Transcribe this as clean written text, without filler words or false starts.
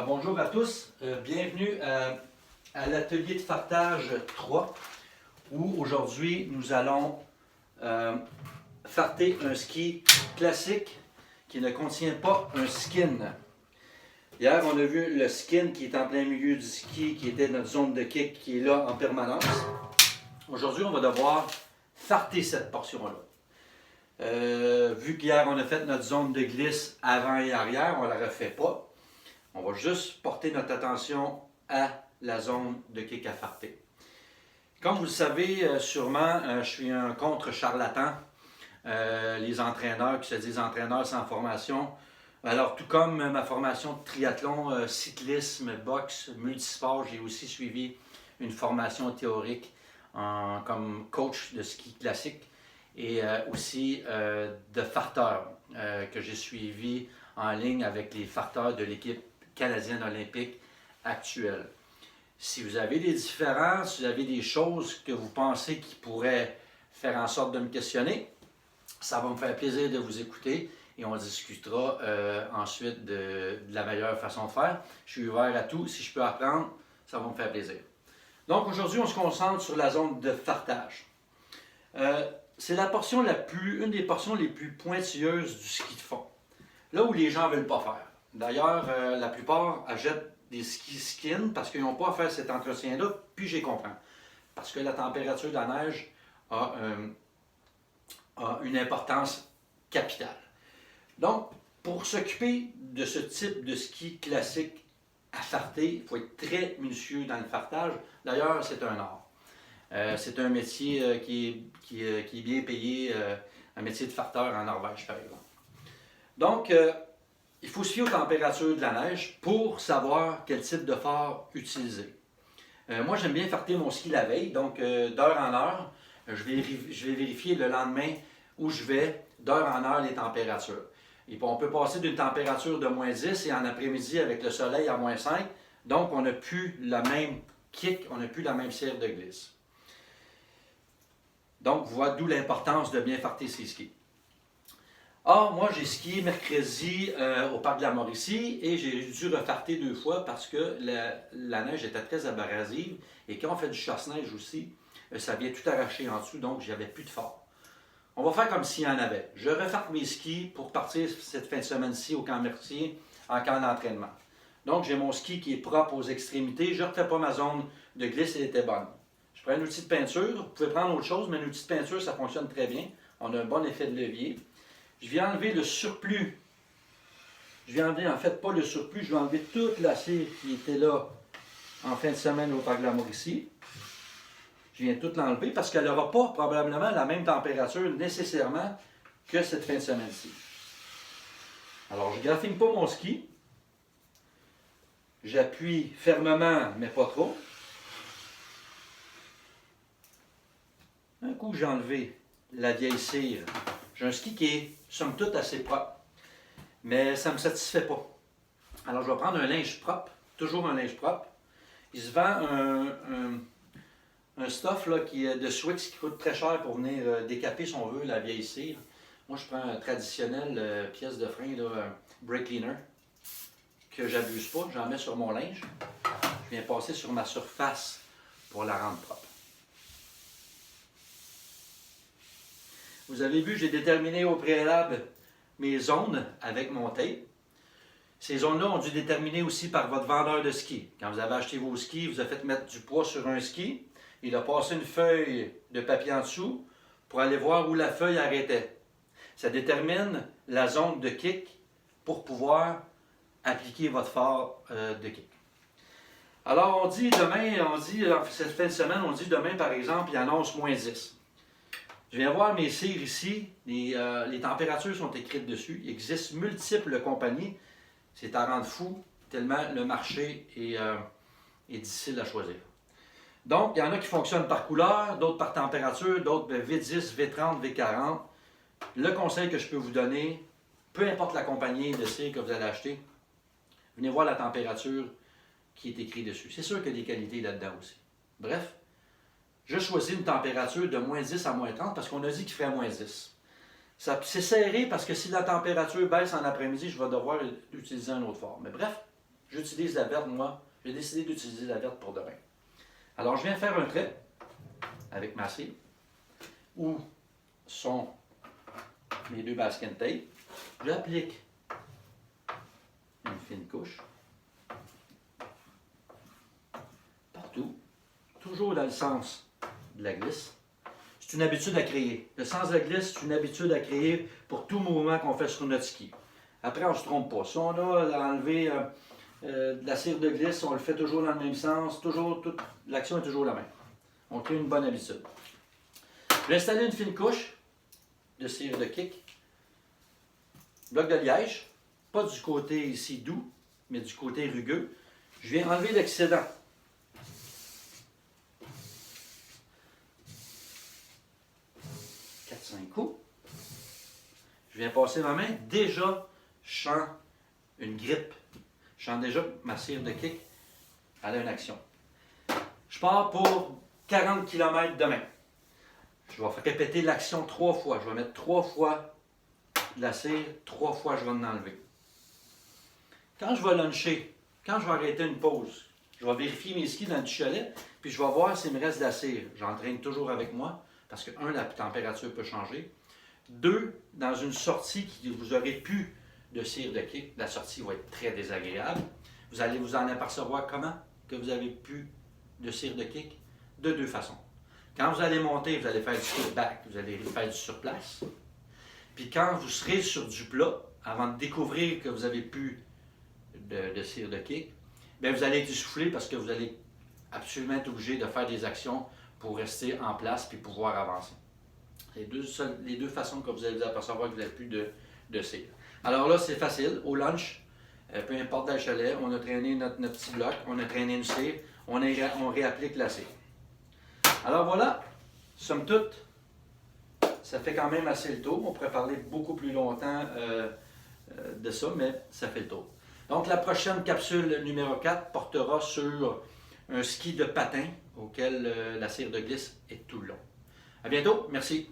Bonjour à tous, bienvenue à l'atelier de fartage 3 où aujourd'hui nous allons farter un ski classique qui ne contient pas un skin. Hier on a vu le skin qui est en plein milieu du ski, qui était notre zone de kick qui est là en permanence. Aujourd'hui on va devoir farter cette portion-là. Vu qu'hier on a fait notre zone de glisse avant et arrière, on ne la refait pas. On va juste porter notre attention à la zone de kick à farter. Comme vous le savez sûrement, je suis un contre-charlatan. Les entraîneurs qui se disent entraîneurs sans formation. Alors, tout comme ma formation de triathlon, cyclisme, boxe, multisport, j'ai aussi suivi une formation théorique comme coach de ski classique et aussi de farteur que j'ai suivi en ligne avec les farteurs de l'équipe canadienne olympique actuelle. Si vous avez des différences, si vous avez des choses que vous pensez qui pourraient faire en sorte de me questionner, ça va me faire plaisir de vous écouter et on discutera ensuite de la meilleure façon de faire. Je suis ouvert à tout. Si je peux apprendre, ça va me faire plaisir. Donc aujourd'hui, on se concentre sur la zone de fartage. C'est la portion une des portions les plus pointilleuses du ski de fond. Là où les gens ne veulent pas faire. D'ailleurs, la plupart achètent des ski skins parce qu'ils n'ont pas à faire cet entretien-là, puis j'y comprends. Parce que la température de la neige a une importance capitale. Donc, pour s'occuper de ce type de ski classique à farter, il faut être très minutieux dans le fartage. D'ailleurs, c'est un art. C'est un métier qui est bien payé, un métier de farteur en Norvège, par exemple. Donc, il faut se fier aux températures de la neige pour savoir quel type de phare utiliser. Moi, j'aime bien farter mon ski la veille, donc d'heure en heure, je vais vérifier le lendemain où je vais, d'heure en heure, les températures. Et puis, on peut passer d'une température de moins 10 et en après-midi avec le soleil à moins 5, donc on n'a plus la même kick, on n'a plus la même cire de glisse. Donc, vous voyez d'où l'importance de bien farter ses skis. Moi j'ai skié mercredi au parc de la Mauricie et j'ai dû refarter 2 fois parce que la neige était très abrasive et quand on fait du chasse-neige aussi, ça vient tout arracher en dessous, donc j'avais plus de phare. On va faire comme s'il y en avait. Je refarte mes skis pour partir cette fin de semaine-ci au camp Mercier en camp d'entraînement. Donc j'ai mon ski qui est propre aux extrémités, je ne refais pas ma zone de glisse, elle était bonne. Je prends un outil de peinture, vous pouvez prendre autre chose, mais un outil de peinture ça fonctionne très bien. On a un bon effet de levier. Je viens enlever le surplus. Je viens enlever, en fait, pas le surplus, je vais enlever toute la cire qui était là en fin de semaine au parc de la Mauricie. Je viens tout l'enlever parce qu'elle n'aura pas probablement la même température nécessairement que cette fin de semaine-ci. Alors, je ne graffine pas mon ski. J'appuie fermement, mais pas trop. Un coup, j'ai enlevé la vieille cire. J'ai un ski qui est, somme toute, assez propre. Mais ça ne me satisfait pas. Alors, je vais prendre un linge propre. Toujours un linge propre. Il se vend un stuff là, de Swix qui coûte très cher pour venir décaper, si on veut, la vieille cire. Moi, je prends un traditionnel pièce de frein, brake cleaner, que j'abuse pas. J'en mets sur mon linge. Je viens passer sur ma surface pour la rendre propre. Vous avez vu, j'ai déterminé au préalable mes zones avec mon tape. Ces zones-là ont dû déterminer aussi par votre vendeur de ski. Quand vous avez acheté vos skis, vous avez fait mettre du poids sur un ski. Il a passé une feuille de papier en dessous pour aller voir où la feuille arrêtait. Ça détermine la zone de kick pour pouvoir appliquer votre phare de kick. Alors, on dit demain, cette fin de semaine, on dit demain, par exemple, il annonce moins 10. Je viens voir mes cires ici, les températures sont écrites dessus. Il existe multiples compagnies. C'est à rendre fou, tellement le marché est difficile à choisir. Donc, il y en a qui fonctionnent par couleur, d'autres par température, d'autres V10, V30, V40. Le conseil que je peux vous donner, peu importe la compagnie de cire que vous allez acheter, venez voir la température qui est écrite dessus. C'est sûr qu'il y a des qualités là-dedans aussi. Bref, je choisis une température de moins 10 à moins 30 parce qu'on a dit qu'il ferait moins 10. C'est serré parce que si la température baisse en après-midi, je vais devoir utiliser un autre phare. Mais bref, J'utilise la verte, moi. J'ai décidé d'utiliser la verte pour demain. Alors, je viens faire un trait avec ma cire où sont mes deux masking tape. J'applique une fine couche partout, toujours dans le sens de la glisse. C'est une habitude à créer. Le sens de la glisse, c'est une habitude à créer pour tout mouvement qu'on fait sur notre ski. Après, on ne se trompe pas. Si on a enlevé de la cire de glisse, on le fait toujours dans le même sens. L'action est toujours la même. On crée une bonne habitude. Je vais installer une fine couche de cire de kick. Bloc de liège. Pas du côté ici doux, mais du côté rugueux. Je viens enlever l'excédent. Cinq coups. Je viens passer ma main. Déjà, je sens une grippe. Je sens déjà ma cire de kick. Elle a une action. Je pars pour 40 km demain. Je vais répéter l'action 3 fois. Je vais mettre 3 fois de la cire, 3 fois je vais en enlever. Quand je vais luncher, quand je vais arrêter une pause, je vais vérifier mes skis dans le chalet, puis je vais voir s'il me reste de la cire. J'entraîne toujours avec moi. Parce que, 1, la température peut changer. 2, dans une sortie qui vous aurez plus de cire de kick, la sortie va être très désagréable. Vous allez vous en apercevoir comment que vous avez plus de cire de kick? De 2 façons. Quand vous allez monter, vous allez faire du kickback, vous allez faire du surplace. Puis quand vous serez sur du plat, avant de découvrir que vous n'avez plus de cire de kick, bien vous allez être essoufflé parce que vous allez absolument être obligé de faire des actions pour rester en place et pouvoir avancer. Les deux façons que vous allez vous apercevoir que vous n'avez plus de cire. Alors là, c'est facile. Au lunch, peu importe dans le chalet, on a traîné notre petit bloc, on a traîné une cire, on réapplique la cire. Alors voilà, somme toute, ça fait quand même assez le tour. On pourrait parler beaucoup plus longtemps de ça, mais ça fait le tour. Donc la prochaine capsule numéro 4 portera sur un ski de patin auquel la cire de glisse est tout le long. À bientôt, merci.